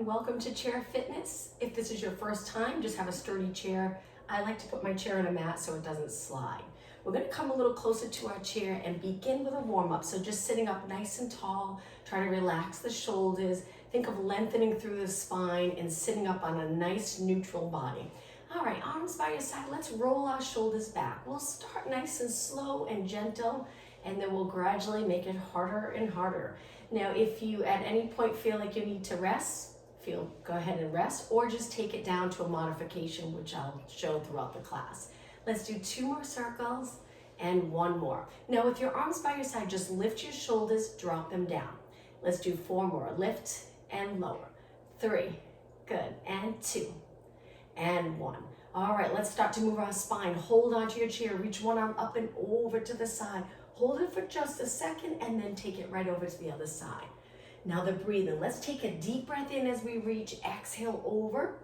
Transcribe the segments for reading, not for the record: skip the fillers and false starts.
and welcome to Chair Fitness. If this is your first time, just have a sturdy chair. I like to put my chair on a mat so it doesn't slide. We're going to come a little closer to our chair and begin with a warm-up. So just sitting up nice and tall, try to relax the shoulders, think of lengthening through the spine and sitting up on a nice neutral body. All right, arms by your side, let's roll our shoulders back. We'll start nice and slow and gentle, and then we'll gradually make it harder and harder. Now, if you at any point feel like you need to rest, go ahead and rest, or just take it down to a modification, which I'll show throughout the class. Let's do 2 more circles and 1 more. Now, with your arms by your side, just lift your shoulders, drop them down. Let's do 4 more. Lift and lower. 3, good, and 2, and 1. All right, let's start to move our spine. Hold onto your chair, reach one arm up and over to the side. Hold it for just a second and then take it right over to the other side. Now the breathing, let's take a deep breath in as we reach. Exhale over,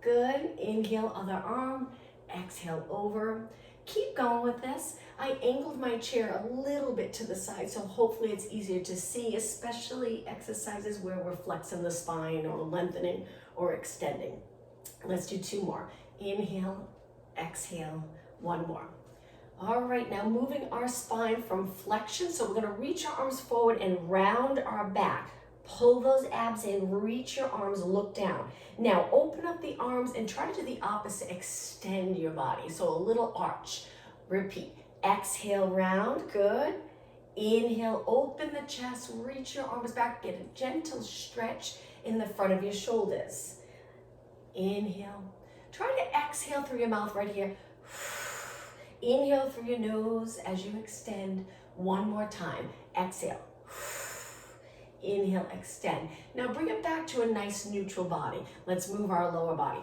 good. Inhale, other arm, exhale over. Keep going with this. I angled my chair a little bit to the side, so hopefully it's easier to see, especially exercises where we're flexing the spine or lengthening or extending. Let's do 2 more. Inhale, exhale, 1 more. All right, now moving our spine from flexion. So we're gonna reach our arms forward and round our back. Pull those abs in, reach your arms, look down. Now open up the arms and try to do the opposite, extend your body. So a little arch. Repeat, exhale, round, good. Inhale, open the chest, reach your arms back, get a gentle stretch in the front of your shoulders. Inhale, try to exhale through your mouth right here. Inhale through your nose as you extend. 1 more time. Exhale. Inhale, extend. Now bring it back to a nice neutral body. Let's move our lower body.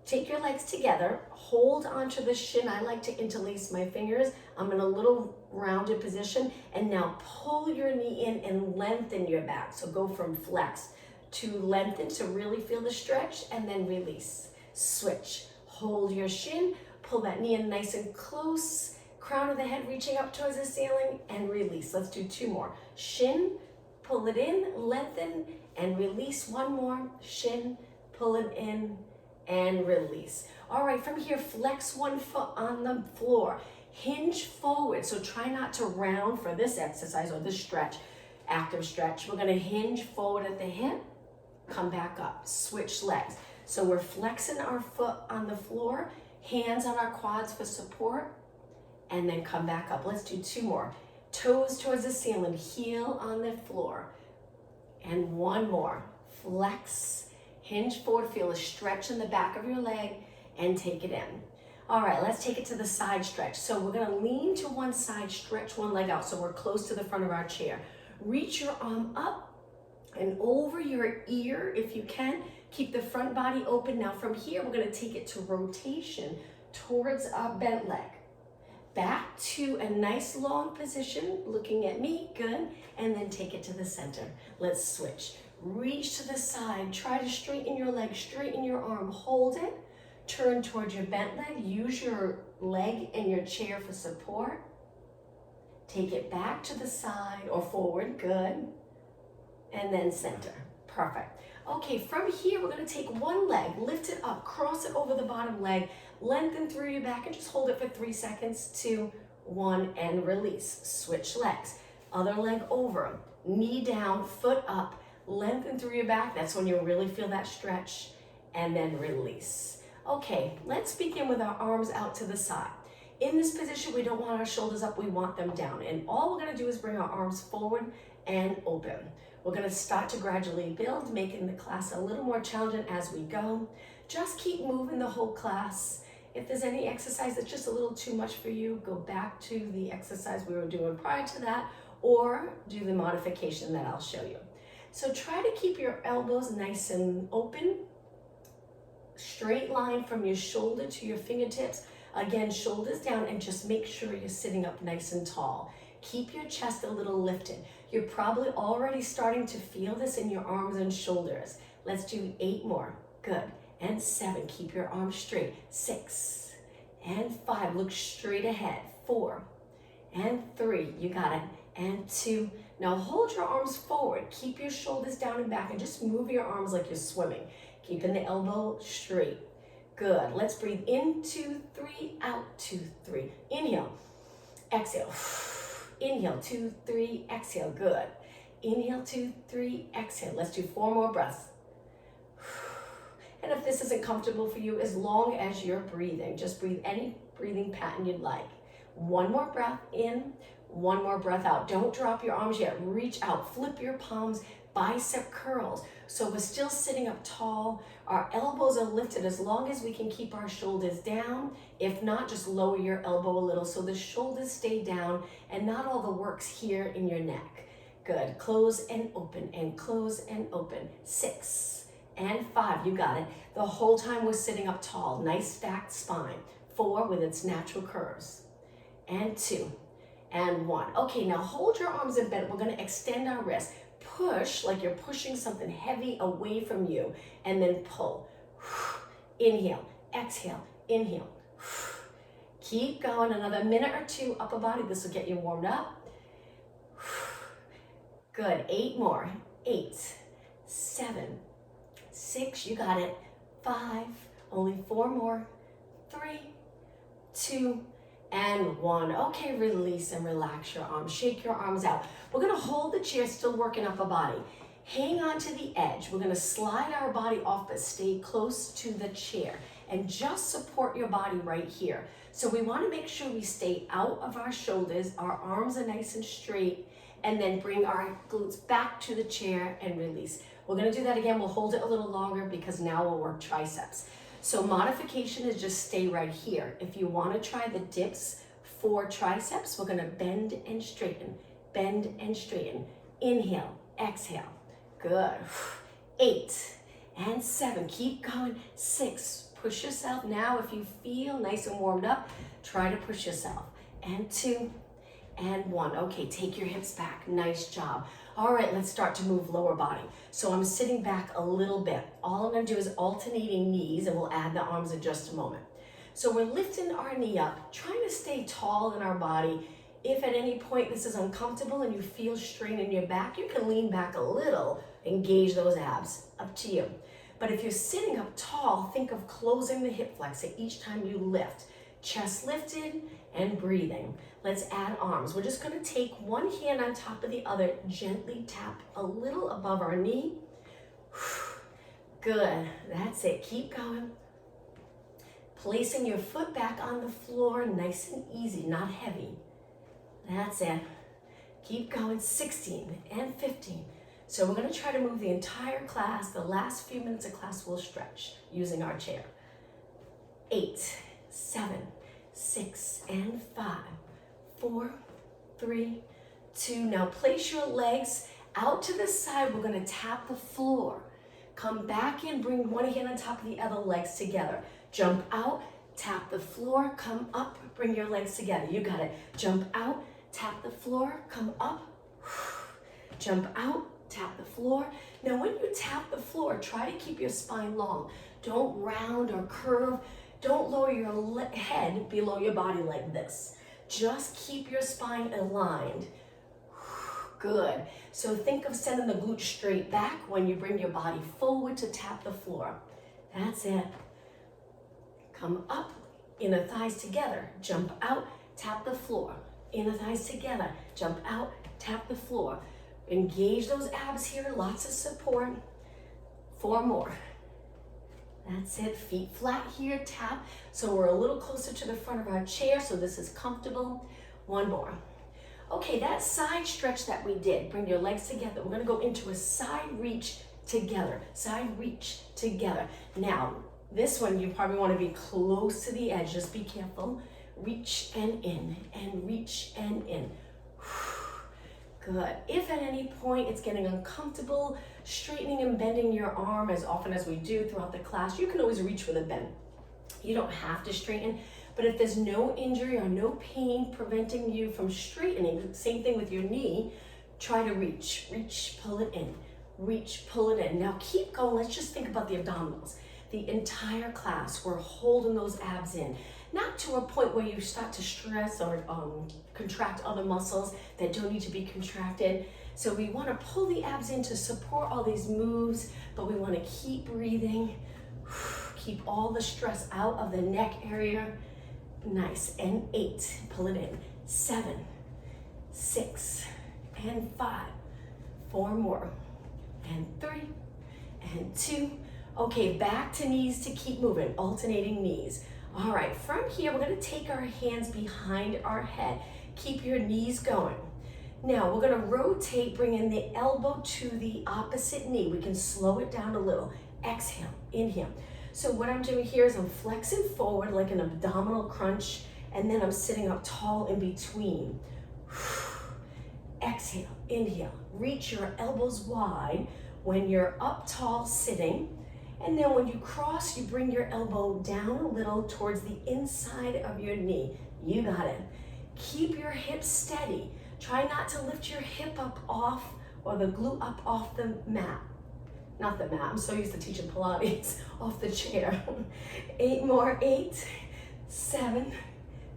Take your legs together. Hold onto the shin. I like to interlace my fingers. I'm in a little rounded position. And now pull your knee in and lengthen your back. So go from flex to lengthen to really feel the stretch, and then release. Switch. Hold your shin. Pull that knee in nice and close, crown of the head reaching up towards the ceiling, and release. Let's do 2 more. Shin, pull it in, lengthen, and release. 1 more. Shin, pull it in, and release. All right, from here, flex 1 foot on the floor. Hinge forward, so try not to round for this exercise or this stretch, active stretch. We're gonna hinge forward at the hip, come back up, switch legs. So we're flexing our foot on the floor, hands on our quads for support, and then come back up. Let's do 2 more. Toes towards the ceiling, heel on the floor. And 1 more. Flex, hinge forward, feel a stretch in the back of your leg, and take it in. All right, let's take it to the side stretch. So we're gonna lean to one side, stretch one leg out, so we're close to the front of our chair. Reach your arm up and over your ear if you can. Keep the front body open. Now from here, we're gonna take it to rotation towards our bent leg. Back to a nice long position, looking at me, good. And then take it to the center. Let's switch. Reach to the side, try to straighten your leg, straighten your arm, hold it. Turn towards your bent leg, use your leg and your chair for support. Take it back to the side or forward, good. And then center, perfect. Okay, from here, we're gonna take 1 leg, lift it up, cross it over the bottom leg, lengthen through your back and just hold it for 3 seconds, 2, 1, and release. Switch legs. Other leg over, knee down, foot up, lengthen through your back. That's when you'll really feel that stretch, and then release. Okay, let's begin with our arms out to the side. In this position, we don't want our shoulders up, we want them down. And all we're gonna do is bring our arms forward and open. We're gonna start to gradually build, making the class a little more challenging as we go. Just keep moving the whole class. If there's any exercise that's just a little too much for you, go back to the exercise we were doing prior to that, or do the modification that I'll show you. So try to keep your elbows nice and open. Straight line from your shoulder to your fingertips. Again, shoulders down, and just make sure you're sitting up nice and tall. Keep your chest a little lifted. You're probably already starting to feel this in your arms and shoulders. Let's do 8 more. Good. And 7. Keep your arms straight. 6. And 5. Look straight ahead. 4. And 3. You got it. And 2. Now hold your arms forward. Keep your shoulders down and back and just move your arms like you're swimming. Keeping the elbow straight. Good. Let's breathe in, 2, 3, out, 2, 3. Inhale, exhale. Inhale, 2, 3, exhale. Good. Inhale, 2, 3, exhale. Let's do 4 more breaths. And if this isn't comfortable for you, as long as you're breathing, just breathe any breathing pattern you'd like. 1 more breath in, 1 more breath out. Don't drop your arms yet. Reach out, flip your palms, bicep curls. So we're still sitting up tall. Our elbows are lifted as long as we can keep our shoulders down. If not, just lower your elbow a little so the shoulders stay down and not all the work's here in your neck. Good. Close and open and close and open. 6 and 5. You got it. The whole time we're sitting up tall. Nice stacked spine. 4 with its natural curves. And 2 and 1. Okay, now hold your arms in bed. We're going to extend our wrists. Push like you're pushing something heavy away from you, and then pull. Inhale, exhale, inhale. Keep going, another minute or 2, upper body. This will get you warmed up. Good, 8 more. 8, 7, 6, you got it. 5, only 4 more. 3, 2, and 1. Okay, release and relax your arms. Shake your arms out. We're gonna hold the chair, still working upper body. Hang on to the edge. We're gonna slide our body off, but stay close to the chair. And just support your body right here. So we wanna make sure we stay out of our shoulders, our arms are nice and straight, and then bring our glutes back to the chair and release. We're gonna do that again. We'll hold it a little longer because now we'll work triceps. So modification is just stay right here. If you want to try the dips for triceps, we're going to bend and straighten, bend and straighten. Inhale, exhale. Good. 8 and 7. Keep going. 6. Push yourself now. If you feel nice and warmed up, try to push yourself. And 2 and 1. Okay, take your hips back. Nice job. All right, let's start to move lower body. So I'm sitting back a little bit. All I'm gonna do is alternating knees, and we'll add the arms in just a moment. So we're lifting our knee up, trying to stay tall in our body. If at any point this is uncomfortable and you feel strain in your back, you can lean back a little, engage those abs, up to you. But if you're sitting up tall, think of closing the hip flexor each time you lift. Chest lifted and breathing. Let's add arms. We're just gonna take one hand on top of the other, gently tap a little above our knee. Good, that's it, keep going. Placing your foot back on the floor, nice and easy, not heavy. That's it. Keep going, 16 and 15. So we're gonna try to move the entire class. The last few minutes of class we'll stretch using our chair. 8, 7, 6, and 5, 4, 3, 2. Now place your legs out to the side. We're gonna tap the floor. Come back in, bring one hand on top of the other, legs together. Jump out, tap the floor, come up, bring your legs together. You got it. Jump out, tap the floor, come up. Jump out, tap the floor. Now when you tap the floor, try to keep your spine long. Don't round or curve. Don't lower your head below your body like this. Just keep your spine aligned. Good. So think of sending the glutes straight back when you bring your body forward to tap the floor. That's it. Come up, inner thighs together. Jump out, tap the floor. Inner thighs together. Jump out, tap the floor. Engage those abs here, lots of support. 4 more. That's it, feet flat here, tap. So we're a little closer to the front of our chair, so this is comfortable. 1 more. Okay, that side stretch that we did, bring your legs together. We're gonna go into a side reach together, side reach together. Now, this one, you probably wanna be close to the edge, just be careful. Reach and in, and reach and in. Good. If at any point it's getting uncomfortable, straightening and bending your arm as often as we do throughout the class, you can always reach with a bend. You don't have to straighten, but if there's no injury or no pain preventing you from straightening, same thing with your knee, try to reach, pull it in, reach, pull it in. Now keep going, let's just think about the abdominals. The entire class, we're holding those abs in. Not to a point where you start to stress or contract other muscles that don't need to be contracted. So we want to pull the abs in to support all these moves, but we want to keep breathing. Keep all the stress out of the neck area. Nice. And 8. Pull it in. 7, 6, and 5. 4 more. And 3, and 2. Okay, back to knees to keep moving, alternating knees. All right, from here, we're gonna take our hands behind our head. Keep your knees going. Now, we're gonna rotate, bring in the elbow to the opposite knee. We can slow it down a little. Exhale, inhale. So what I'm doing here is I'm flexing forward like an abdominal crunch, and then I'm sitting up tall in between. Exhale, inhale. Reach your elbows wide when you're up tall sitting. And then when you cross, you bring your elbow down a little towards the inside of your knee. You got it. Keep your hips steady. Try not to lift your hip up off or the glute up off the mat. Not the mat, I'm so used to teaching Pilates, off the chair. 8 more, 8, 7,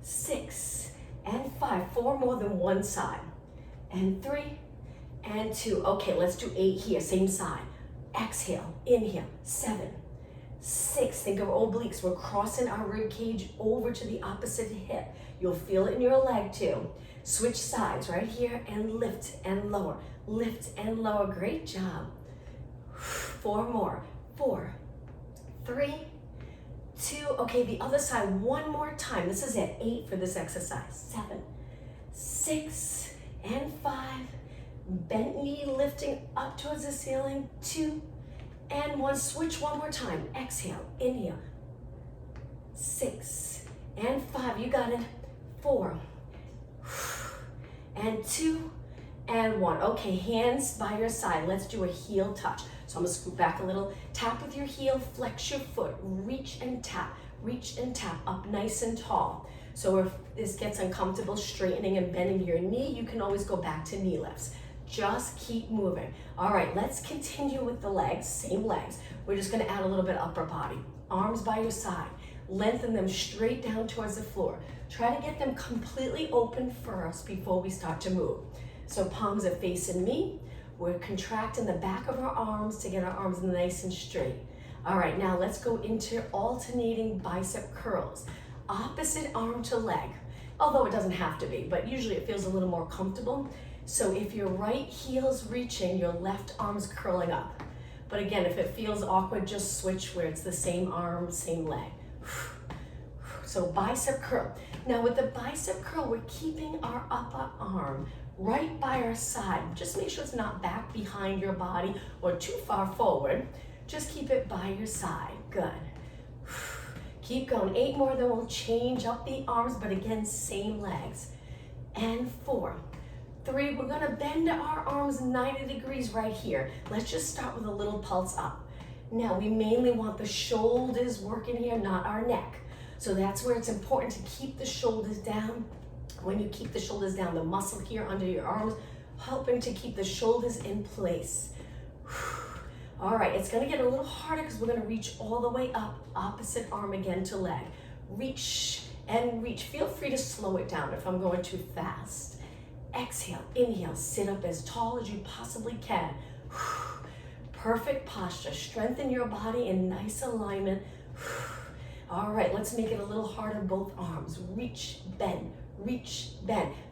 6, and 5. 4 more than one side. And 3, and 2. Okay, let's do 8 here, same side. Exhale, inhale, 7, 6. Think of obliques. We're crossing our rib cage over to the opposite hip. You'll feel it in your leg too. Switch sides right here and lift and lower. Lift and lower. Great job. 4 more. 4, 3, 2. Okay, the other side one more time. This is it. 8 for this exercise. 7, 6, and 5. Bent knee lifting up towards the ceiling. 2 and 1. Switch one more time. Exhale, inhale. 6 and 5. You got it. 4 and 2 and 1. Okay, hands by your side. Let's do a heel touch. So I'm gonna scoot back a little. Tap with your heel, flex your foot, reach and tap up nice and tall. So if this gets uncomfortable, straightening and bending your knee, you can always go back to knee lifts. Just keep moving. All right, let's continue with the legs, same legs. We're just gonna add a little bit upper body. Arms by your side. Lengthen them straight down towards the floor. Try to get them completely open first before we start to move. So palms are facing me. We're contracting the back of our arms to get our arms nice and straight. All right, now let's go into alternating bicep curls. Opposite arm to leg, although it doesn't have to be, but usually it feels a little more comfortable. So if your right heel's reaching, your left arm's curling up. But again, if it feels awkward, just switch where it's the same arm, same leg. So bicep curl. Now with the bicep curl, we're keeping our upper arm right by our side. Just make sure it's not back behind your body or too far forward. Just keep it by your side. Good. Keep going. 8 more, then we'll change up the arms, but again, same legs. And 4, 3, we're gonna bend our arms 90 degrees right here. Let's just start with a little pulse up. Now, we mainly want the shoulders working here, not our neck. So that's where it's important to keep the shoulders down. When you keep the shoulders down, the muscle here under your arms, helping to keep the shoulders in place. All right, it's gonna get a little harder because we're gonna reach all the way up, opposite arm again to leg. Reach and reach. Feel free to slow it down if I'm going too fast. Exhale, inhale, sit up as tall as you possibly can. Perfect posture. Strengthen your body in nice alignment. All right, let's make it a little harder, both arms. Reach, bend,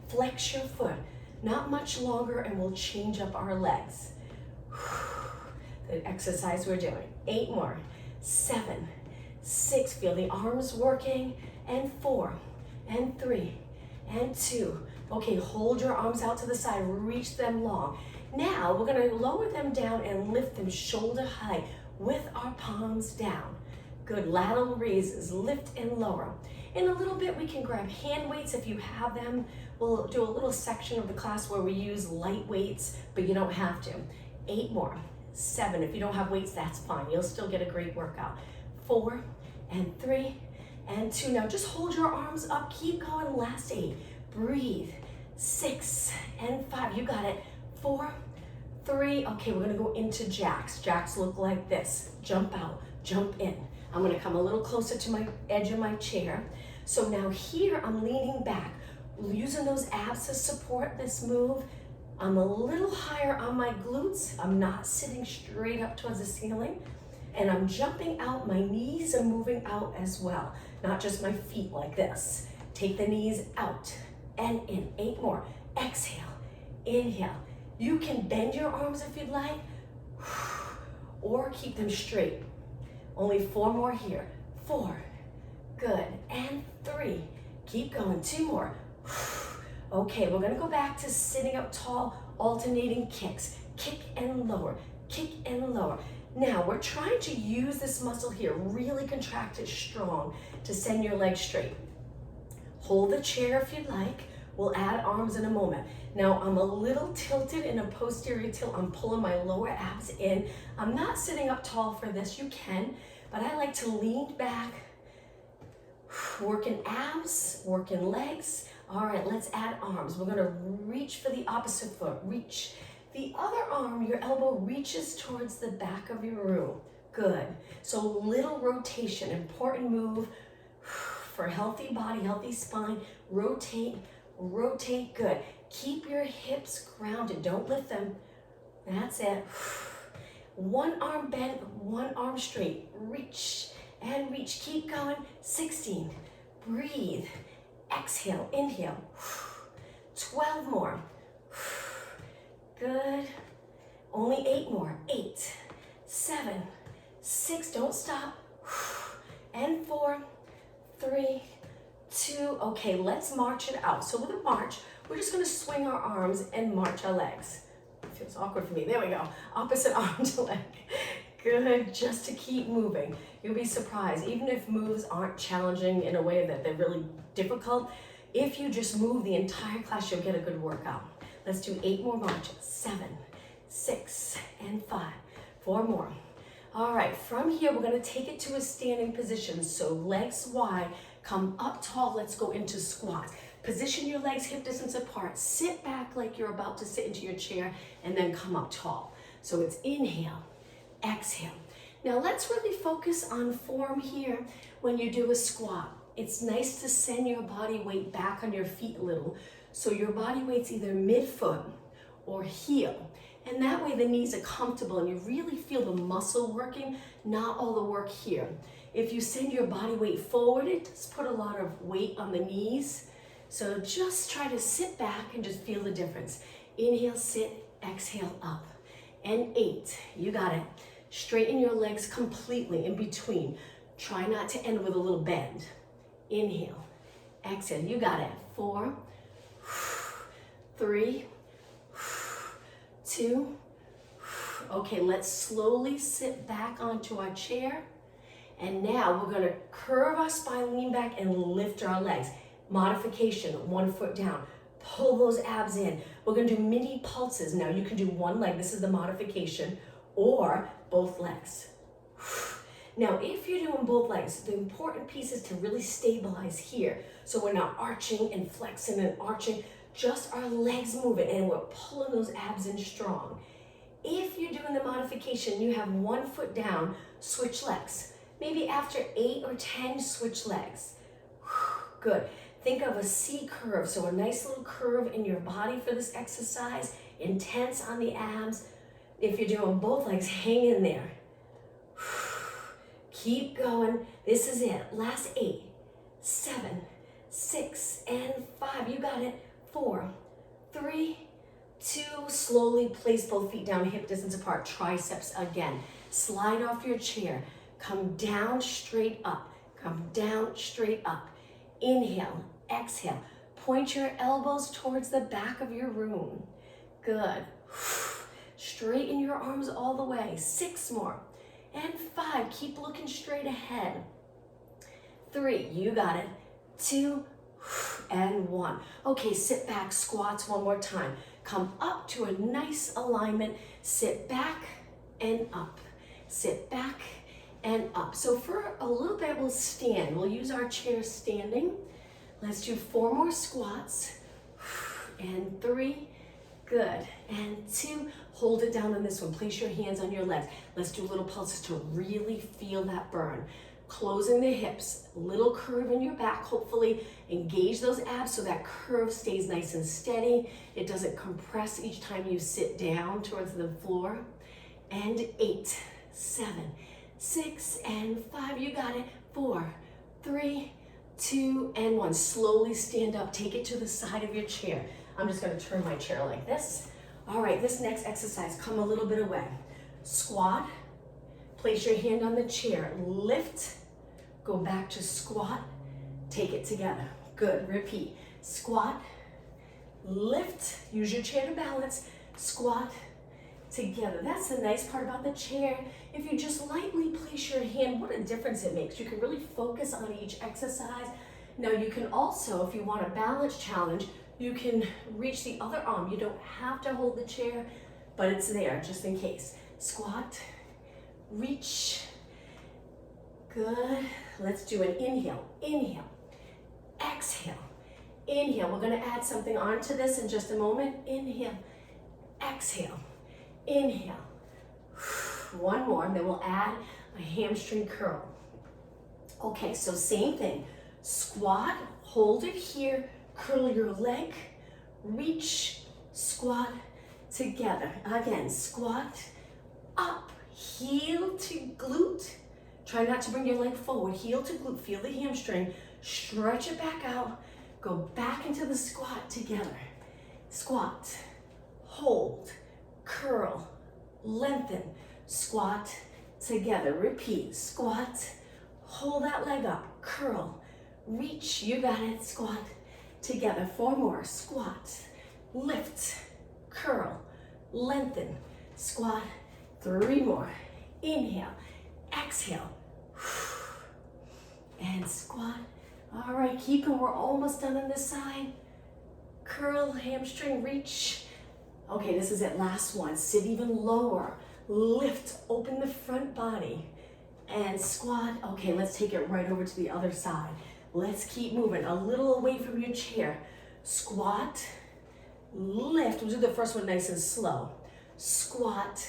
flex your foot. Not much longer, and we'll change up our legs. The exercise we're doing. 8 more, 7, 6, feel the arms working, and 4, and 3, and 2. Okay, hold your arms out to the side, reach them long. Now, we're gonna lower them down and lift them shoulder height with our palms down. Good, lateral raises, lift and lower. In a little bit, we can grab hand weights if you have them. We'll do a little section of the class where we use light weights, but you don't have to. 8 more, 7, if you don't have weights, that's fine. You'll still get a great workout. 4, and 3, and 2. Now just hold your arms up, keep going, last 8. Breathe, 6, and 5, you got it. 4, 3, okay, we're gonna go into jacks. Jacks look like this. Jump out, jump in. I'm gonna come a little closer to my edge of my chair. So now here I'm leaning back, using those abs to support this move. I'm a little higher on my glutes. I'm not sitting straight up towards the ceiling. And I'm jumping out, my knees are moving out as well, not just my feet like this. Take the knees out and in, 8 more. Exhale, inhale. You can bend your arms if you'd like, or keep them straight. Only 4 more here. 4, good, and 3. Keep going, 2 more. Okay, we're gonna go back to sitting up tall, alternating kicks. Kick and lower, kick and lower. Now, we're trying to use this muscle here, really contract it strong to send your legs straight. Hold the chair if you'd like. We'll add arms in a moment. Now, I'm a little tilted in a posterior tilt. I'm pulling my lower abs in. I'm not sitting up tall for this, you can, but I like to lean back, working abs, working legs. All right, let's add arms. We're gonna reach for the opposite foot, reach. The other arm, your elbow reaches towards the back of your room. Good. So little rotation, important move for a healthy body, healthy spine. Rotate, rotate, good. Keep your hips grounded, don't lift them. That's it. One arm bent, one arm straight. Reach and reach, keep going. 16, breathe. Exhale, inhale. 12 more. Good. Only 8 more. 8, 7, 6, don't stop. And 4, 3, 2. Okay, let's march it out. So with a march, we're just gonna swing our arms and march our legs. It feels awkward for me. There we go. Opposite arm to leg. Good, just to keep moving. You'll be surprised, even if moves aren't challenging in a way that they're really difficult, if you just move the entire class, you'll get a good workout. Let's do 8 more marches. 7, 6, and 5. 4 more. All right, from here, we're gonna take it to a standing position. So legs wide, come up tall, let's go into squats. Position your legs hip distance apart. Sit back like you're about to sit into your chair, and then come up tall. So it's inhale, exhale. Now let's really focus on form here when you do a squat. It's nice to send your body weight back on your feet a little, so your body weight's either midfoot or heel. And that way the knees are comfortable and you really feel the muscle working, not all the work here. If you send your body weight forward, it does put a lot of weight on the knees. So just try to sit back and just feel the difference. Inhale, sit, exhale, up. And 8, you got it. Straighten your legs completely in between. Try not to end with a little bend. Inhale, exhale, you got it. 4, 3, 2. Okay, let's slowly sit back onto our chair. And now we're gonna curve our spine, lean back, and lift our legs. Modification, 1 foot down. Pull those abs in. We're gonna do mini pulses. Now you can do one leg, this is the modification, or both legs. Now, if you're doing both legs, the important piece is to really stabilize here. So we're not arching and flexing and arching, just our legs moving, and we're pulling those abs in strong. If you're doing the modification, you have 1 foot down, switch legs. Maybe after 8 or 10, switch legs. Good. Think of a C curve, so a nice little curve in your body for this exercise, intense on the abs. If you're doing both legs, hang in there. Keep going. This is it. Last 8, 7, 6, and 5. You got it. 4, 3, 2. Slowly place both feet down, hip distance apart. Triceps again. Slide off your chair. Come down, straight up. Come down, straight up. Inhale, exhale. Point your elbows towards the back of your room. Good. Straighten your arms all the way. 6 more. And 5, keep looking straight ahead. 3, you got it. 2, and 1. Okay, sit back, squats one more time. Come up to a nice alignment. Sit back and up. Sit back and up. So for a little bit, we'll stand. We'll use our chair standing. Let's do 4 more squats. And 3, good. And 2, hold it down on this one. Place your hands on your legs. Let's do little pulses to really feel that burn. closing the hips, little curve in your back, hopefully engage those abs so that curve stays nice and steady. It doesn't compress each time you sit down towards the floor. And 8, 7, 6, and 5, you got it. 4, 3, 2, and 1. Slowly stand up, take it to the side of your chair. I'm just gonna turn my chair like this. All right, this next exercise, come a little bit away. Squat, place your hand on the chair, lift, go back to squat, take it together. Good, repeat. Squat, lift, use your chair to balance, squat, together. That's the nice part about the chair. If you just lightly place your hand, what a difference it makes. You can really focus on each exercise. Now you can also, if you want a balance challenge, you can reach the other arm. You don't have to hold the chair, but it's there just in case. Squat, reach. Good. Let's do an inhale, inhale, exhale, inhale. We're gonna add something onto this in just a moment. Inhale, exhale, inhale. One more, and then we'll add a hamstring curl. Okay, so same thing. Squat, hold it here, curl your leg, reach, squat, together. Again, squat, up, heel to glute. Try not to bring your leg forward, heel to glute, feel the hamstring, stretch it back out, go back into the squat together. Squat, hold, curl, lengthen, squat, together. Repeat, squat, hold that leg up, curl, reach, you got it, squat, together. 4 more, squat, lift, curl, lengthen, squat. 3 more, inhale, exhale, and squat. All right, keep going, we're almost done on this side. Curl, hamstring, reach. Okay, this is it, last one. Sit even lower, lift, open the front body, and squat. Okay, let's take it right over to the other side. Let's keep moving, a little away from your chair. Squat, lift. We'll do the first one nice and slow. Squat,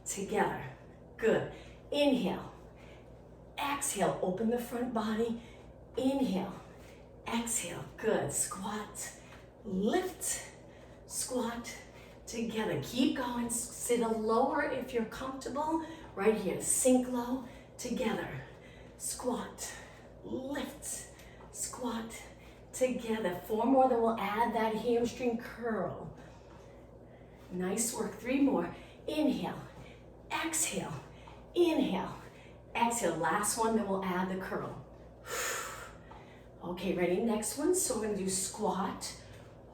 together. Good. Inhale, exhale, open the front body. Inhale, exhale. Good. Squat, lift, squat, together. Keep going. Sit a lower if you're comfortable. Right here. Sink low, together. Squat, lift, squat, together. 4 more, then we'll add that hamstring curl. Nice work. 3 more. Inhale, exhale, inhale, exhale. Last one, then we'll add the curl. Okay, ready? Next one. So we're gonna do squat,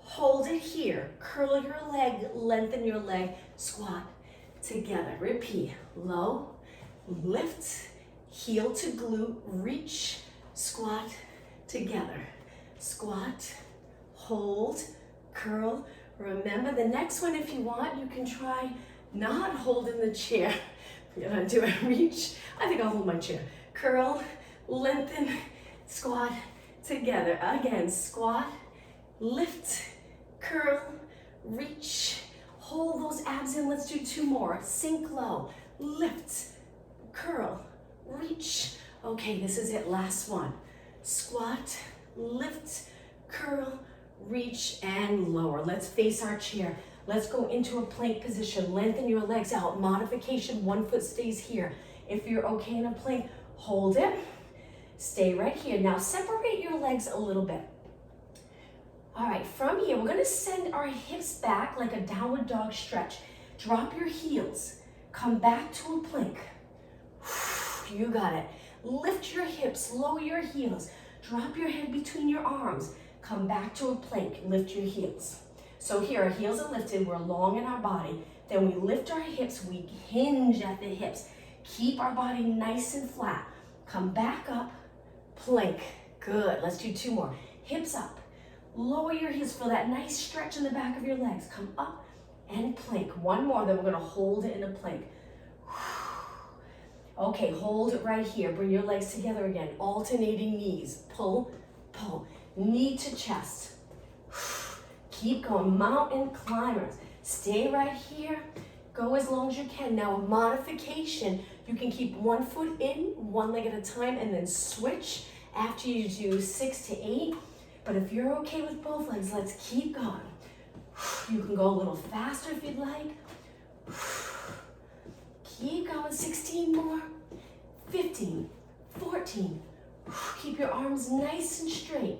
hold it here, curl your leg, lengthen your leg, squat, together. Repeat. Low, lift, heel to glute, reach, squat, together. Squat, hold, curl. Remember the next one, if you want, you can try not holding the chair. You're gonna do a reach. I think I'll hold my chair. Curl, lengthen, squat, together. Again, squat, lift, curl, reach. Hold those abs in. Let's do 2 more. Sink low, lift, curl, reach. Okay, this is it, last one. Squat, lift, curl, reach, and lower. Let's face our chair. Let's go into a plank position. Lengthen your legs out. Modification, 1 foot stays here. If you're okay in a plank, hold it. Stay right here. Now separate your legs a little bit. All right, from here, we're gonna send our hips back like a downward dog stretch. Drop your heels. Come back to a plank. You got it. Lift your hips, lower your heels. Drop your head between your arms. Come back to a plank, lift your heels. So here, our heels are lifted, we're long in our body. Then we lift our hips, we hinge at the hips. Keep our body nice and flat. Come back up, plank. Good, let's do 2 more. Hips up, lower your heels, feel that nice stretch in the back of your legs. Come up and plank. 1 more, then we're gonna hold it in a plank. Okay, hold it right here. Bring your legs together again. Alternating knees. Pull, pull. Knee to chest. Keep going. Mountain climbers. Stay right here. Go as long as you can. Now, a modification. You can keep one foot in, one leg at a time, and then switch after you do 6 to 8. But if you're okay with both legs, let's keep going. You can go a little faster if you'd like. Keep going, 16 more, 15, 14. Keep your arms nice and straight.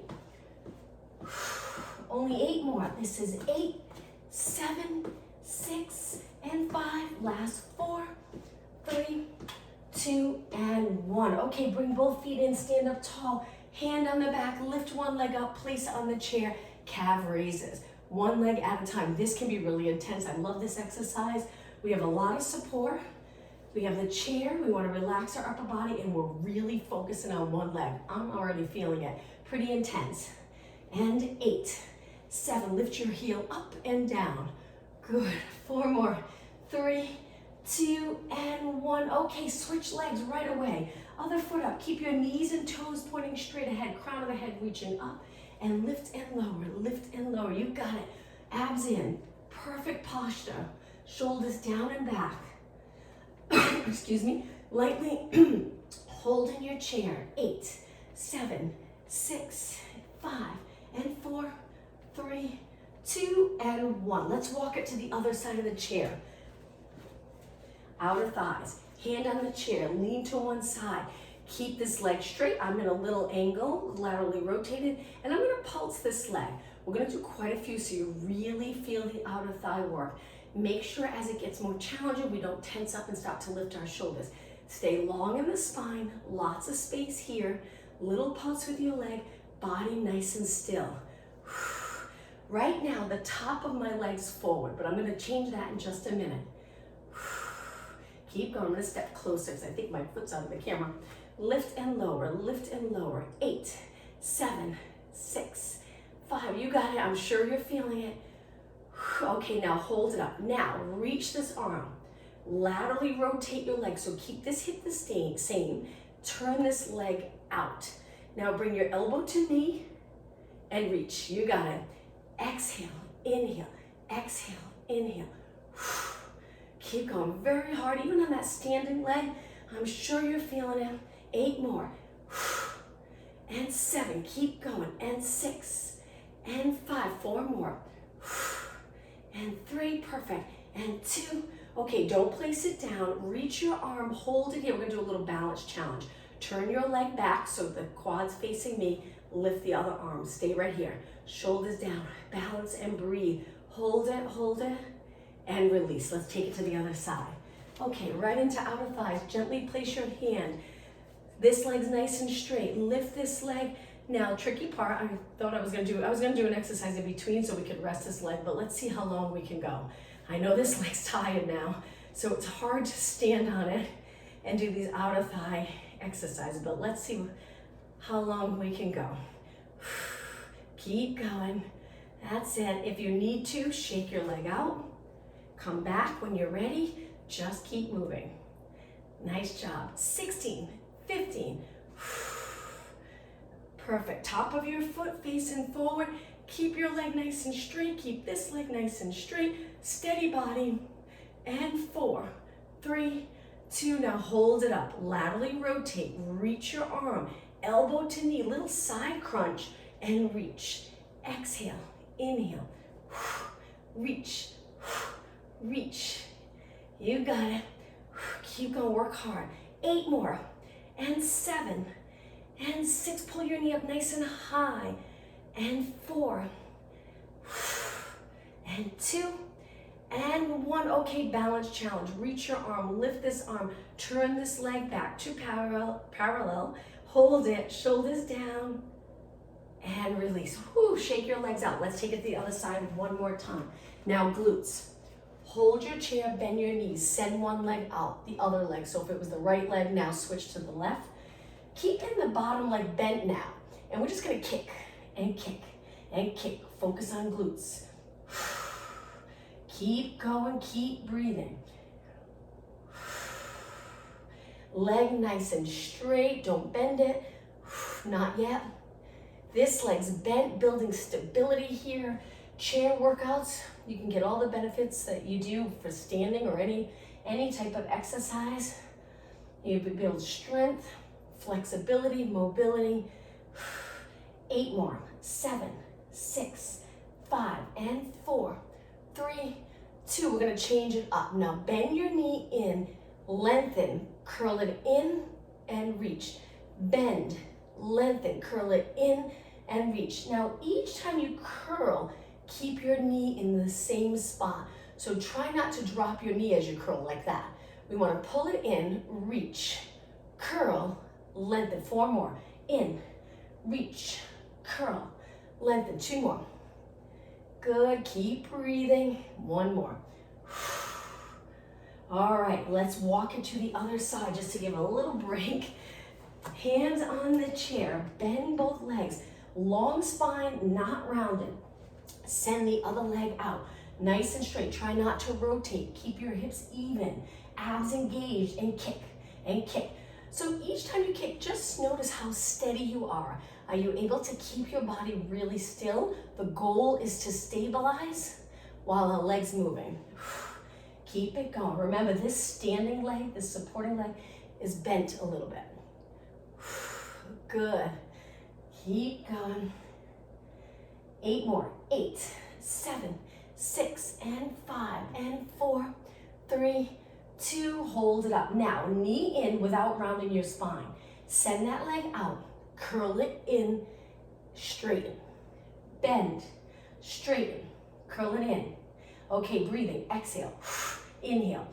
Only 8 more. This is 8, 7, 6, and 5. Last 4, 3, 2, and 1. Okay, bring both feet in, stand up tall. Hand on the back, lift one leg up, place it on the chair, calf raises. One leg at a time. This can be really intense. I love this exercise. We have a lot of support. We have the chair. We want to relax our upper body, and we're really focusing on one leg. I'm already feeling it. Pretty intense. And 8, 7, lift your heel up and down. Good. 4 more. 3, 2, and 1. Okay, switch legs right away. Other foot up. Keep your knees and toes pointing straight ahead. Crown of the head reaching up. And lift and lower, lift and lower. You got it. Abs in. Perfect posture. Shoulders down and back. Excuse me. Lightly hold in your chair. 8, 7, 6, 5, and 4, 3, 2, and 1. Let's walk it to the other side of the chair. Outer thighs. Hand on the chair. Lean to one side. Keep this leg straight. I'm in a little angle, laterally rotated, and I'm gonna pulse this leg. We're gonna do quite a few so you really feel the outer thigh work. Make sure as it gets more challenging, we don't tense up and start to lift our shoulders. Stay long in the spine, lots of space here. Little pulse with your leg, body nice and still. Right now, the top of my leg's forward, but I'm gonna change that in just a minute. Keep going, I'm gonna step closer because I think my foot's out of the camera. Lift and lower, lift and lower. 8, 7, 6, 5. You got it, I'm sure you're feeling it. Okay, now hold it up. Now, reach this arm. Laterally rotate your leg, so keep this hip the same. Turn this leg out. Now bring your elbow to knee and reach. You got it. Exhale, inhale, exhale, inhale. Keep going very hard, even on that standing leg. I'm sure you're feeling it. 8 more. And 7, keep going. And 6, and 5, 4 more. And 3, perfect. And 2, okay, don't place it down. Reach your arm, hold it here. We're gonna do a little balance challenge. Turn your leg back so the quad's facing me. Lift the other arm, stay right here. Shoulders down, balance and breathe. Hold it, and release. Let's take it to the other side. Okay, right into outer thighs. Gently place your hand. This leg's nice and straight. Lift this leg. Now, tricky part, I thought I was gonna do an exercise in between so we could rest this leg, but let's see how long we can go. I know this leg's tired now, so it's hard to stand on it and do these outer thigh exercises, but let's see how long we can go. Keep going. That's it. If you need to, shake your leg out. Come back when you're ready. Just keep moving. Nice job. 16, 15. Perfect. Top of your foot facing forward. Keep your leg nice and straight. Keep this leg nice and straight. Steady body. And 4, 3, 2. Now hold it up. Laterally rotate. Reach your arm. Elbow to knee. Little side crunch. And reach. Exhale. Inhale. Reach. Reach. You got it. Keep going. Work hard. 8 more. And 7. And 6. Pull your knee up nice and high. And 4. And 2. And 1. Okay, balance challenge. Reach your arm. Lift this arm. Turn this leg back to parallel. Hold it. Shoulders down. And release. Whoo, shake your legs out. Let's take it to the other side one more time. Now glutes. Hold your chair, bend your knees. Send one leg out, the other leg. So if it was the right leg, now switch to the left. Keeping the bottom leg bent now. And we're just gonna kick and kick and kick. Focus on glutes. Keep going, keep breathing. Leg nice and straight, don't bend it. Not yet. This leg's bent, building stability here. Chair workouts, you can get all the benefits that you do for standing or any type of exercise. You build strength, flexibility, mobility. 8 more. 7, 6, 5, and 4, 3, 2. We're gonna change it up. Now bend your knee in, lengthen, curl it in and reach. Bend, lengthen, curl it in and reach. Now each time you curl, keep your knee in the same spot. So try not to drop your knee as you curl like that. We wanna pull it in, reach, curl, lengthen. 4 more. In, reach, curl, lengthen. 2 more. Good, keep breathing. 1 more. All right, let's walk it to the other side just to give a little break. Hands on the chair, bend both legs. Long spine, not rounded. Send the other leg out, nice and straight. Try not to rotate. Keep your hips even, abs engaged, and kick, and kick. So each time you kick, just notice how steady you are. Are you able to keep your body really still? The goal is to stabilize while the leg's moving. Keep it going. Remember, this standing leg, this supporting leg, is bent a little bit. Good. Keep going. 8 more. 8, 7, 6, and 5, and 4, 3, 2. Hold it up. Now, knee in without rounding your spine. Send that leg out. Curl it in, straighten. Bend, straighten, curl it in. Okay, breathing. Exhale. Inhale.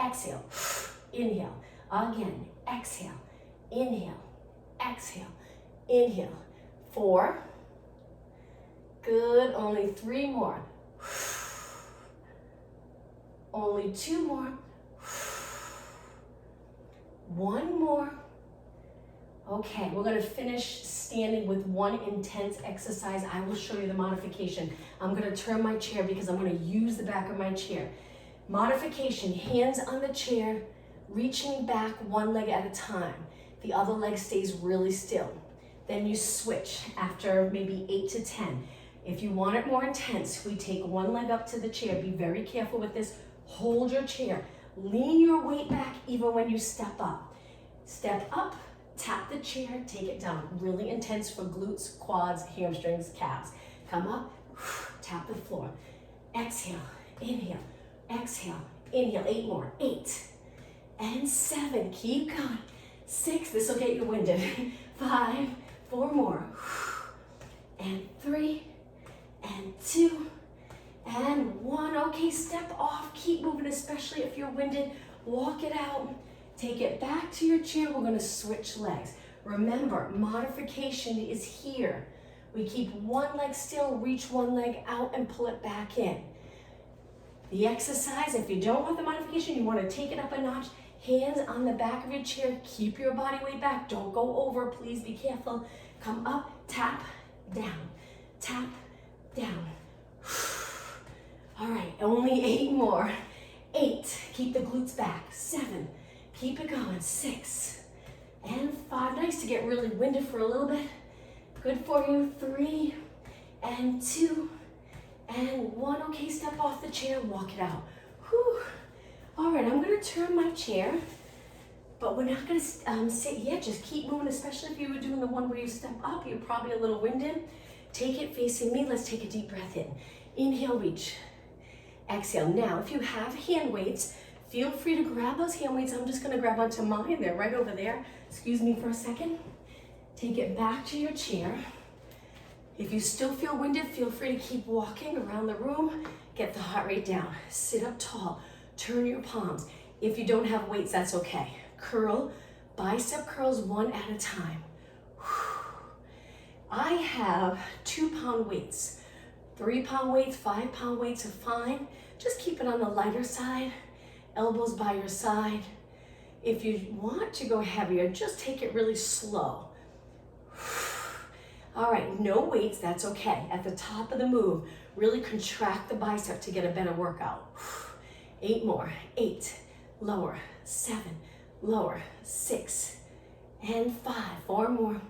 Exhale. Inhale. Again. Exhale. Inhale. Exhale. Inhale. 4. Good. Only 3 more. Only 2 more. 1 more. Okay, we're gonna finish standing with one intense exercise. I will show you the modification. I'm gonna turn my chair because I'm gonna use the back of my chair. Modification, hands on the chair, reaching back one leg at a time. The other leg stays really still. Then you switch after maybe 8 to 10. If you want it more intense, we take one leg up to the chair. Be very careful with this. Hold your chair. Lean your weight back even when you step up. Step up. Tap the chair, take it down. Really intense for glutes, quads, hamstrings, calves. Come up, tap the floor. Exhale, inhale, exhale, inhale. 8 more. 8 and 7. Keep going. 6. This will get you winded. 5. 4 more. And 3 and 2 and 1. Okay, step off. Keep moving, especially if you're winded. Walk it out. Take it back to your chair. We're gonna switch legs. Remember, modification is here. We keep one leg still, reach one leg out and pull it back in. The exercise, if you don't want the modification, you wanna take it up a notch, hands on the back of your chair, keep your body weight back, don't go over, please be careful. Come up, tap, down, tap, down. All right, only 8 more. 8, keep the glutes back. 7, keep it going. 6 and 5. Nice to get really winded for a little bit. Good for you. 3 and 2 and 1. Okay, step off the chair, walk it out. Whew. All right, I'm gonna turn my chair, but we're not gonna sit here. Just keep moving, especially if you were doing the one where you step up, you're probably a little winded. Take it facing me. Let's take a deep breath in. Inhale, reach. Exhale. Now, if you have hand weights, feel free to grab those hand weights. I'm just gonna grab onto mine. They're right over there. Excuse me for a second. Take it back to your chair. If you still feel winded, feel free to keep walking around the room. Get the heart rate down. Sit up tall. Turn your palms. If you don't have weights, that's okay. Curl, bicep curls one at a time. I have 2-pound weights. 3-pound weights, 5-pound weights are fine. Just keep it on the lighter side. Elbows by your side. If you want to go heavier, just take it really slow. All right, no weights, that's okay. At the top of the move, really contract the bicep to get a better workout. 8 more. 8, lower. 7, lower. 6 and 5. 4 more.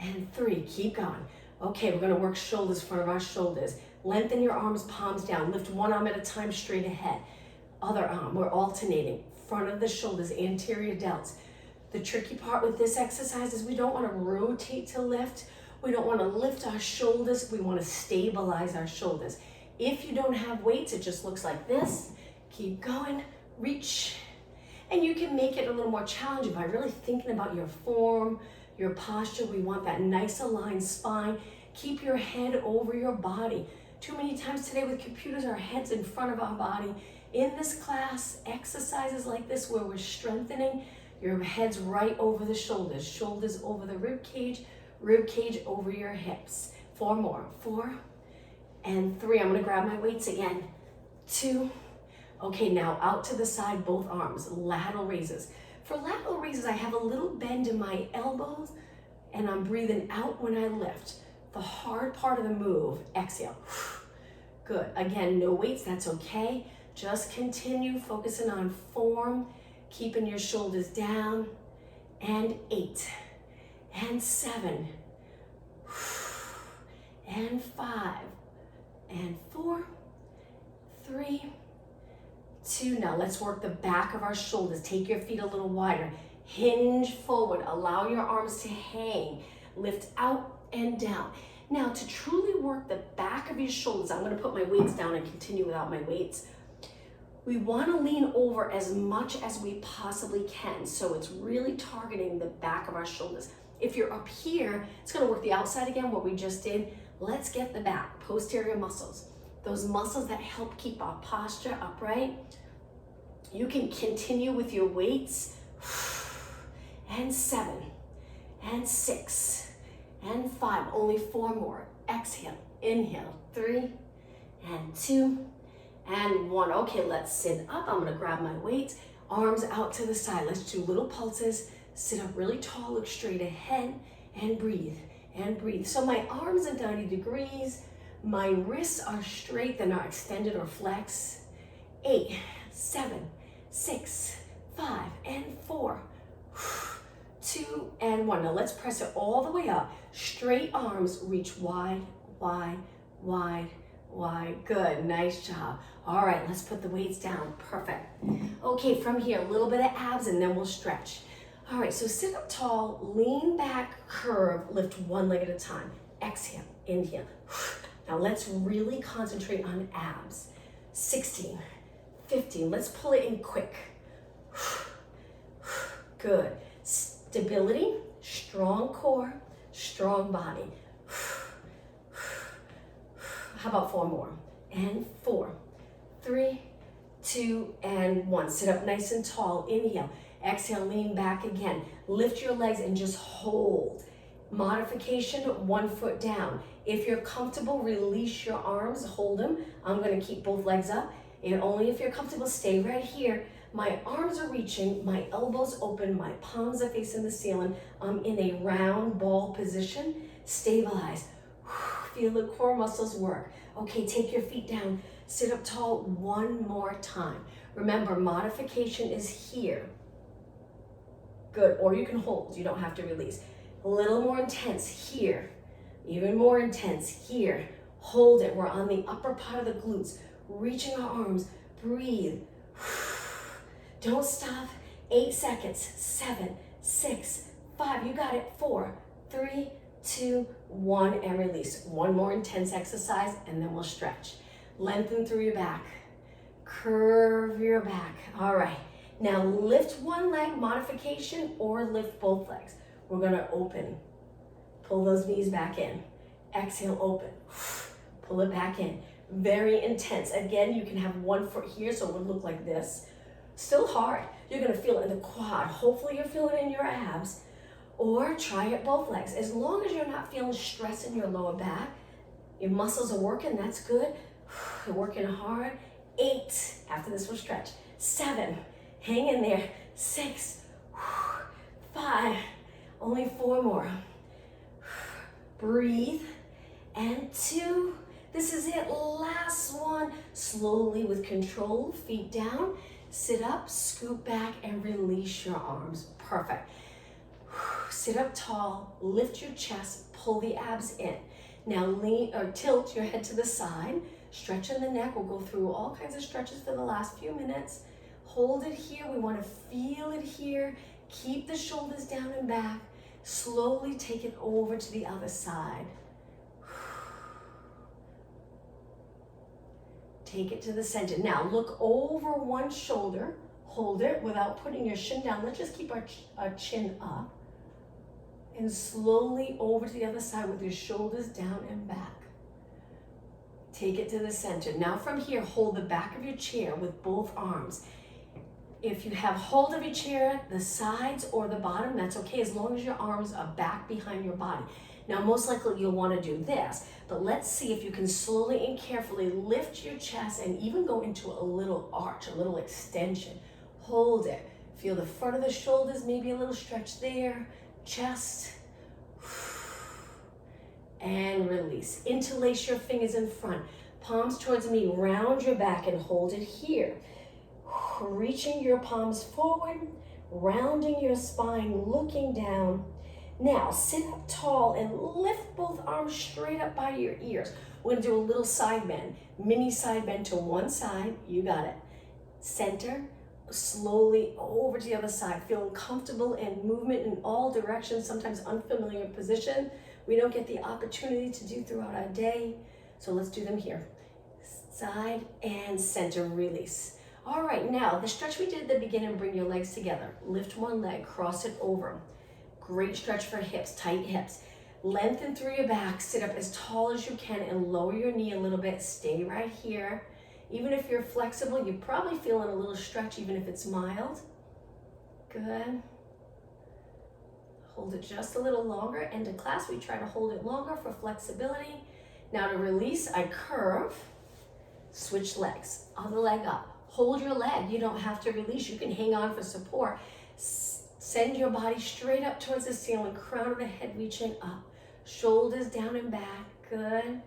And 3, keep going. Okay, we're gonna work shoulders, front of our shoulders. Lengthen your arms, palms down. Lift one arm at a time straight ahead. Other arm, we're alternating. front of the shoulders, anterior delts. The tricky part with this exercise is we don't want to rotate to lift. We don't want to lift our shoulders. We want to stabilize our shoulders. If you don't have weights, it just looks like this. Keep going, reach. And you can make it a little more challenging by really thinking about your form, your posture. We want that nice aligned spine. Keep your head over your body. Too many times today with computers, our head's in front of our body. In this class, exercises like this where we're strengthening, your head's right over the shoulders, shoulders over the rib cage over your hips. 4 more, 4 and 3. I'm gonna grab my weights again. 2. Okay, now out to the side, both arms, lateral raises. For lateral raises, I have a little bend in my elbows and I'm breathing out when I lift. The hard part of the move, exhale. Good, again, no weights, that's okay. Just continue focusing on form, keeping your shoulders down, and 8, and 7, and 5, and 4, 3, 2. Now let's work the back of our shoulders. Take your feet a little wider. Hinge forward, allow your arms to hang. Lift out and down. Now to truly work the back of your shoulders, I'm gonna put my weights down and continue without my weights. We want to lean over as much as we possibly can. So it's really targeting the back of our shoulders. If you're up here, it's going to work the outside again, what we just did. Let's get the back, posterior muscles. Those muscles that help keep our posture upright. You can continue with your weights. And 7, and 6, and 5. Only 4 more. Exhale, inhale, 3, and 2, and 1. Okay, let's sit up. I'm gonna grab my weights, arms out to the side. Let's do little pulses. Sit up really tall, look straight ahead, and breathe, and breathe. So my arms are 90 degrees. My wrists are straight, they're not extended or flexed. 8, 7, 6, 5, and 4, 2, and 1. Now let's press it all the way up. Straight arms, reach wide, wide, wide, wide. Good, nice job. All right, let's put the weights down. Perfect. Okay, from here, a little bit of abs and then we'll stretch. All right, so sit up tall, lean back, curve, lift one leg at a time. Exhale, inhale. Now let's really concentrate on abs. 16, 15, let's pull it in quick. Good. Stability, strong core, strong body. How about 4 more? And 4, 3, 2, and 1. Sit up nice and tall. Inhale. Exhale, lean back again. Lift your legs and just hold. Modification, 1 foot down. If you're comfortable, release your arms, hold them. I'm gonna keep both legs up. And only if you're comfortable, stay right here. My arms are reaching, my elbows open, my palms are facing the ceiling. I'm in a round ball position. Stabilize. Feel the core muscles work. Okay, take your feet down. Sit up tall 1 more time. Remember, modification is here. Good, or you can hold, you don't have to release. A little more intense here. Even more intense here. Hold it, we're on the upper part of the glutes. Reaching our arms, breathe. Don't stop. 8 seconds. 7, 6, 5. You got it. 4, 3, 2, 1, and release. 1 more intense exercise, and then we'll stretch. Lengthen through your back. Curve your back. All right. Now lift 1 leg, modification, or lift both legs. We're gonna open. Pull those knees back in. Exhale, open. Pull it back in. Very intense. Again, you can have 1 foot here, so it would look like this. Still hard. You're gonna feel it in the quad. Hopefully you're feeling it in your abs. Or try it both legs. As long as you're not feeling stress in your lower back, your muscles are working, that's good. You're working hard. 8, after this we'll stretch. 7, hang in there. 6, 5, only 4 more. Breathe. And 2, this is it, last one. Slowly with control, feet down. Sit up, scoot back, and release your arms. Perfect. Sit up tall, lift your chest, pull the abs in. Now lean or tilt your head to the side, stretching the neck. We'll go through all kinds of stretches for the last few minutes. Hold it here. We want to feel it here. Keep the shoulders down and back. Slowly take it over to the other side. Take it to the center. Now look over one shoulder. Hold it without putting your shin down. Let's just keep our chin up. And slowly over to the other side with your shoulders down and back. Take it to the center. Now from here, hold the back of your chair with both arms. If you have hold of your chair, the sides or the bottom, that's okay as long as your arms are back behind your body. Now most likely you'll want to do this, but let's see if you can slowly and carefully lift your chest and even go into a little arch, a little extension. Hold it. Feel the front of the shoulders, maybe a little stretch there. Chest. And release. Interlace your fingers in front. Palms towards me. Round your back and hold it here. Reaching your palms forward. Rounding your spine. Looking down. Now sit up tall and lift both arms straight up by your ears. We're going to do a little side bend. Mini side bend to one side. You got it. Center. Slowly over to the other side. Feeling comfortable in movement in all directions, sometimes unfamiliar position. We don't get the opportunity to do throughout our day. So let's do them here. Side and center, release. All right, now the stretch we did at the beginning, bring your legs together. Lift one leg, cross it over. Great stretch for hips, tight hips. Lengthen through your back, sit up as tall as you can and lower your knee a little bit. Stay right here. Even if you're flexible, you're probably feeling a little stretch, even if it's mild. Good. Hold it just a little longer. End of class, we try to hold it longer for flexibility. Now to release, I curve, switch legs, other leg up. Hold your leg, you don't have to release, you can hang on for support. Send your body straight up towards the ceiling, crown of the head reaching up. Shoulders down and back, good.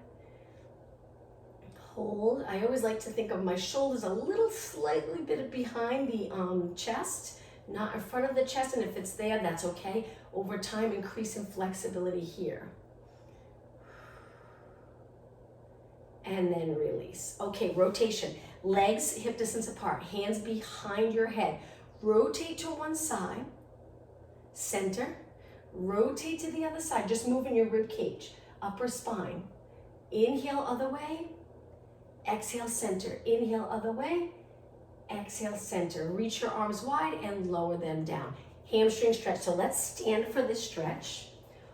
Hold. I always like to think of my shoulders a little slightly bit behind the chest, not in front of the chest, and if it's there, that's okay. Over time, increase in flexibility here. And then release. Okay, rotation. Legs hip distance apart, hands behind your head. Rotate to one side, center, rotate to the other side, just moving your rib cage, upper spine. Inhale other way. Exhale, center. Inhale, other way. Exhale, center. Reach your arms wide and lower them down. Hamstring stretch. So let's stand for this stretch.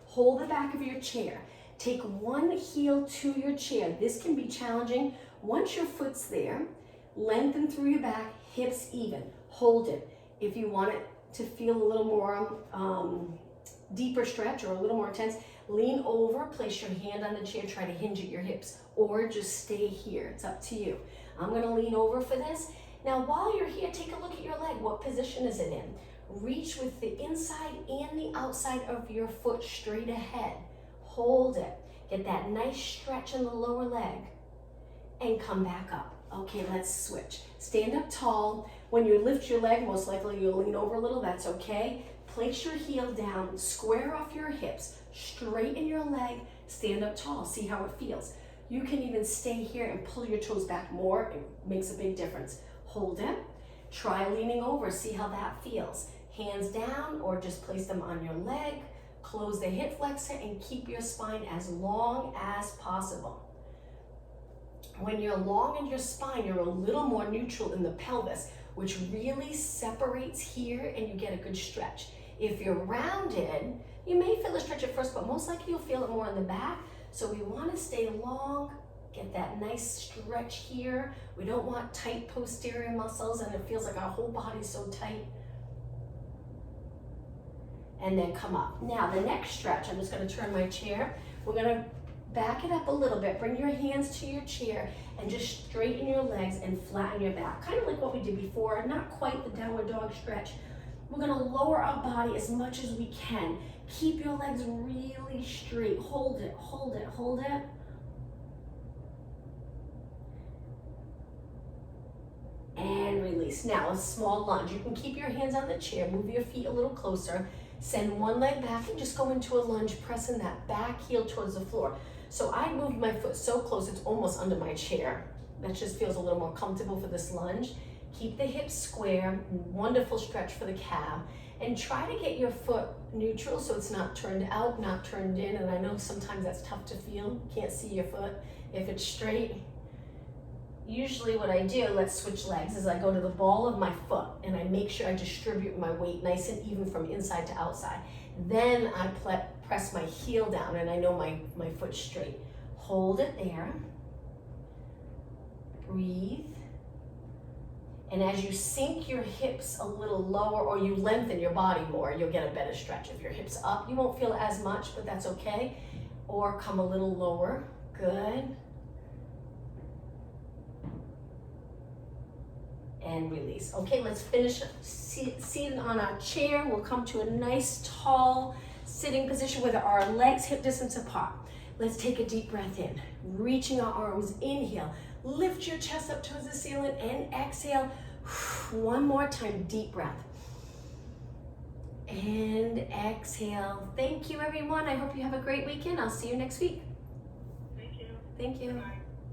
Hold the back of your chair. Take one heel to your chair. This can be challenging. Once your foot's there, lengthen through your back, hips even. Hold it. If you want it to feel a little more deeper stretch or a little more intense, lean over, place your hand on the chair, try to hinge at your hips, or just stay here. It's up to you. I'm gonna lean over for this. Now, while you're here, take a look at your leg. What position is it in? Reach with the inside and the outside of your foot straight ahead. Hold it. Get that nice stretch in the lower leg and come back up. Okay, let's switch. Stand up tall. When you lift your leg, most likely you'll lean over a little, that's okay. Place your heel down, square off your hips, straighten your leg, stand up tall, see how it feels. You can even stay here and pull your toes back more, it makes a big difference. Hold it, try leaning over, see how that feels. Hands down or just place them on your leg, close the hip flexor and keep your spine as long as possible. When you're long in your spine, you're a little more neutral in the pelvis, which really separates here and you get a good stretch. If you're rounded, you may feel a stretch at first, but most likely you'll feel it more in the back. So we want to stay long, get that nice stretch here. We don't want tight posterior muscles and it feels like our whole body's so tight. And then come up. Now the next stretch, I'm just going to turn my chair. We're going to back it up a little bit. Bring your hands to your chair and just straighten your legs and flatten your back. Kind of like what we did before, not quite the downward dog stretch. We're going to lower our body as much as we can. Keep your legs really straight. Hold it, hold it, hold it. And release. Now a small lunge. You can keep your hands on the chair, move your feet a little closer. Send one leg back and just go into a lunge, pressing that back heel towards the floor. So I moved my foot so close it's almost under my chair. That just feels a little more comfortable for this lunge. Keep the hips square, wonderful stretch for the calf, and try to get your foot neutral so it's not turned out, not turned in. And I know sometimes that's tough to feel, can't see your foot. If it's straight, usually what I do, let's switch legs, is I go to the ball of my foot and I make sure I distribute my weight nice and even from inside to outside. Then I press my heel down and I know my foot's straight. Hold it there. Breathe. And as you sink your hips a little lower or you lengthen your body more, you'll get a better stretch. If your hips up, you won't feel as much, but that's okay. Or come a little lower. Good. And release. Okay, let's finish seated on our chair. We'll come to a nice tall sitting position with our legs hip distance apart. Let's take a deep breath in, reaching our arms, inhale, lift your chest up towards the ceiling and exhale. One more time, deep breath. And exhale. Thank you everyone. I hope you have a great weekend. I'll see you next week. Thank you. Thank you. Bye.